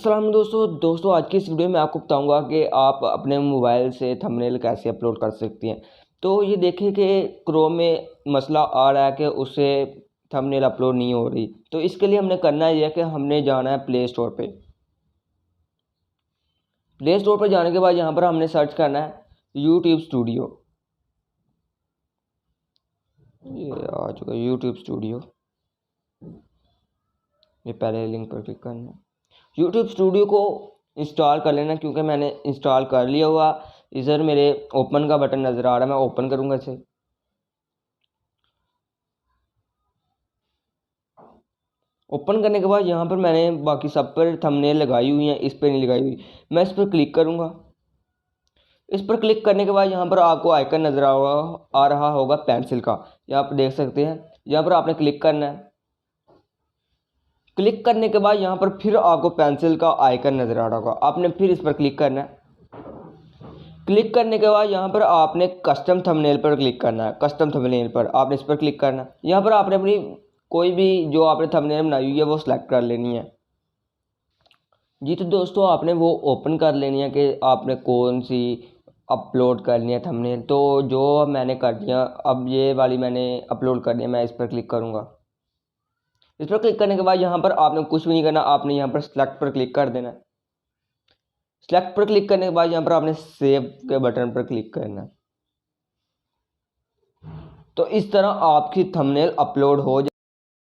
अस्सलाम दोस्तों आज की इस वीडियो में आपको बताऊंगा कि आप अपने मोबाइल से थंबनेल कैसे अपलोड कर सकती हैं। तो ये देखें कि क्रोम में मसला आ रहा है कि उससे थंबनेल अपलोड नहीं हो रही। तो इसके लिए हमने करना है कि हमने जाना है प्ले स्टोर पे। प्ले स्टोर पर जाने के बाद यहाँ पर हमने सर्च करना है यूट्यूब स्टूडियो। ये आ चुका है यूट्यूब स्टूडियो। ये पहले लिंक पर क्लिक करना है। यूट्यूब स्टूडियो को इंस्टॉल कर लेना, क्योंकि मैंने इंस्टॉल कर लिया हुआ। इधर मेरे ओपन का बटन नज़र आ रहा है, मैं ओपन करूँगा इसे। ओपन करने के बाद यहाँ पर मैंने बाकी सब पर थंबनेल लगाई हुई हैं, इस पर नहीं लगाई हुई। मैं इस पर क्लिक करूँगा। इस पर क्लिक करने के बाद यहाँ पर आपको आइकन नज़र आ रहा होगा पेंसिल का। यहाँ पर देख सकते हैं, यहाँ पर आपने क्लिक करना है। क्लिक करने के बाद यहाँ पर फिर आपको पेंसिल का आइकन नज़र आ रहा होगा, आपने फिर इस पर क्लिक करना है। क्लिक करने के बाद यहाँ पर आपने कस्टम थंबनेल पर क्लिक करना है। कस्टम थंबनेल पर आपने इस पर क्लिक करना है। यहाँ पर आपने अपनी कोई भी जो आपने थंबनेल बनाई हुई है वो सिलेक्ट कर लेनी है जी। तो दोस्तों आपने वो ओपन कर लेनी है कि आपने कौन सी अपलोड करनी है थंबनेल। तो जो मैंने कर दिया, अब ये वाली मैंने अपलोड करनी है, मैं इस पर क्लिक करूँगा। इस पर क्लिक करने के बाद यहाँ पर आपने कुछ भी नहीं करना, आपने यहाँ पर सेलेक्ट पर क्लिक कर देना है। सेलेक्ट पर क्लिक करने के बाद यहाँ पर आपने सेव के बटन पर क्लिक करना है। तो इस तरह आपकी थंबनेल अपलोड हो